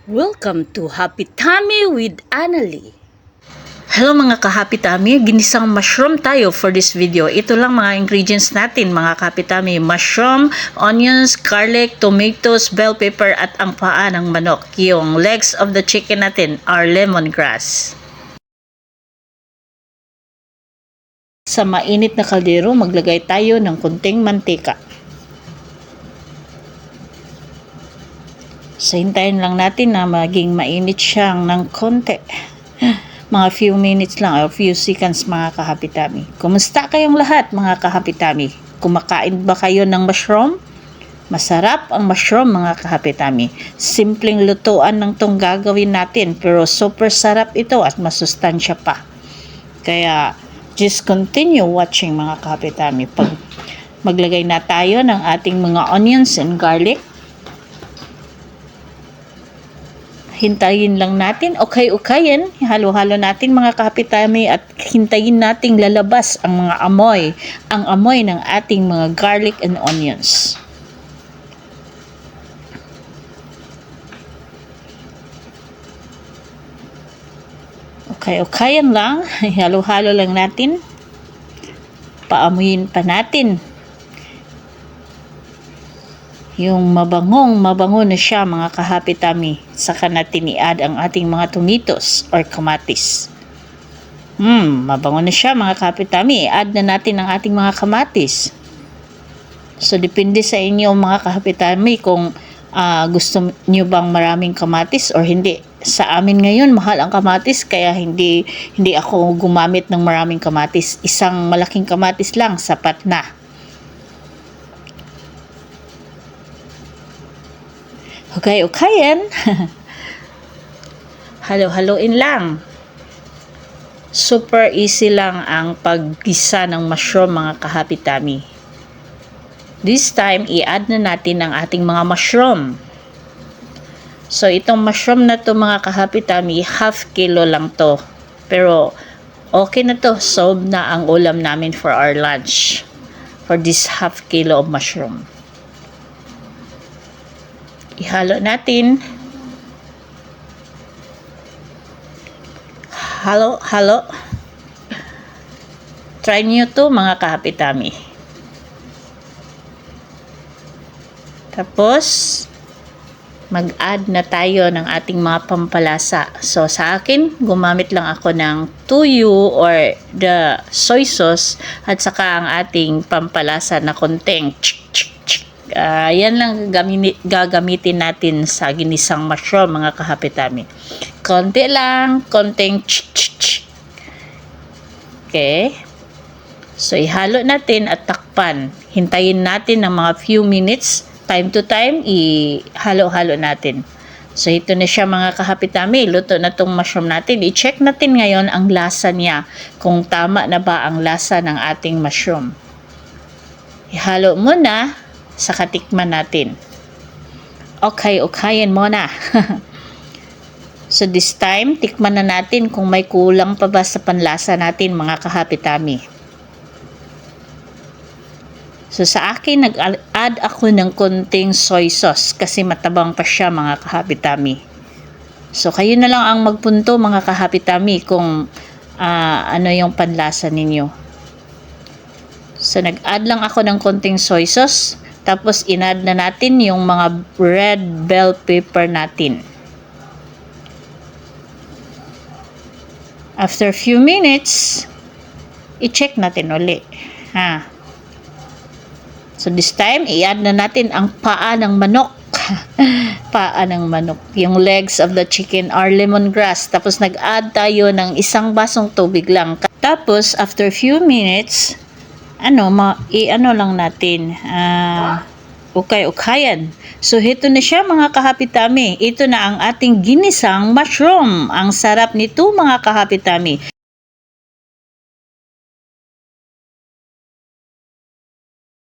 Welcome to Happy Tummy with Annalie. Hello mga ka-Happy Tummy, ginisang mushroom tayo for this video. Ito lang mga ingredients natin mga ka-Happy Tummy. Mushroom, onions, garlic, tomatoes, bell pepper at ang paa ng manok. Yung legs of the chicken natin are lemongrass. Sa mainit na kaldero, maglagay tayo ng kunting mantika. So, hintayin lang natin na maging mainit siyang ng konti. Mga few minutes lang or few seconds mga ka-Happy Tummy. Kumusta kayong lahat mga ka-Happy Tummy? Kumakain ba kayo ng mushroom? Masarap ang mushroom mga ka-Happy Tummy. Simpleng lutuan ng tong gagawin natin pero super sarap ito at masustansya pa. Kaya just continue watching mga ka-Happy Tummy. Pag maglagay na tayo ng ating mga onions and garlic, hintayin lang natin, ukay-ukayin, halo-halo natin mga ka-Happy Tummy at hintayin nating lalabas ang mga amoy, ang amoy ng ating mga garlic and onions. Okay-ukayan lang, halo-halo lang natin, paamuyin pa natin. Yung mabango na siya mga ka-Happy Tummy. Saka natin i-add ang ating mga tomatoes or kamatis. Mabango na siya mga ka-Happy Tummy. I-add na natin ang ating mga kamatis. So, depende sa inyo mga ka-Happy Tummy kung gusto nyo bang maraming kamatis or hindi. Sa amin ngayon, mahal ang kamatis kaya hindi ako gumamit ng maraming kamatis. Isang malaking kamatis lang, sapat na. Okay-ukayan. Halo-haloin lang. Super easy lang ang paggisa ng mushroom mga ka-Happy Tummy. This time, i-add na natin ang ating mga mushroom. So, itong mushroom na to mga ka-Happy Tummy, half kilo lang to. Pero, okay na to. Solved na ang ulam namin for our lunch. For this half kilo of mushroom. Ihalo natin. Halo. Try nyo to mga ka-Happy Tummy. Tapos, mag-add na tayo ng ating mga pampalasa. So, sa akin, gumamit lang ako ng tuyo or the soy sauce at saka ang ating pampalasa na konting yan lang gagamitin natin sa ginisang mushroom mga ka-Happy Tummy. Konti lang, konting Okay. So, ihalo natin at takpan. Hintayin natin ng mga few minutes. Time to time, ihalo-halo natin. So, ito na siya mga ka-Happy Tummy. Luto na tong mushroom natin. I-check natin ngayon ang lasa niya. Kung tama na ba ang lasa ng ating mushroom. Ihalo muna. Saka tikman natin. Okay-ukayin muna. So this time, tikman na natin kung may kulang pa ba sa panlasa natin mga ka-Happy Tummy. So sa akin, nag-add ako ng konting soy sauce kasi matabang pa siya mga ka-Happy Tummy. So kayo na lang ang magpunto mga ka-Happy Tummy kung ano yung panlasa ninyo. So nag-add lang ako ng konting soy sauce. Tapos, in-add na natin yung mga red bell pepper natin. After few minutes, i-check natin ulit. So, this time, i-add na natin ang paa ng manok. Paa ng manok. Yung legs of the chicken are lemongrass. Tapos, nag-add tayo ng isang basong tubig lang. Tapos, after few minutes, lang natin, ukay-ukayan. So, ito na siya mga ka-Happy Tummy. Ito na ang ating ginisang mushroom. Ang sarap nito mga ka-Happy Tummy.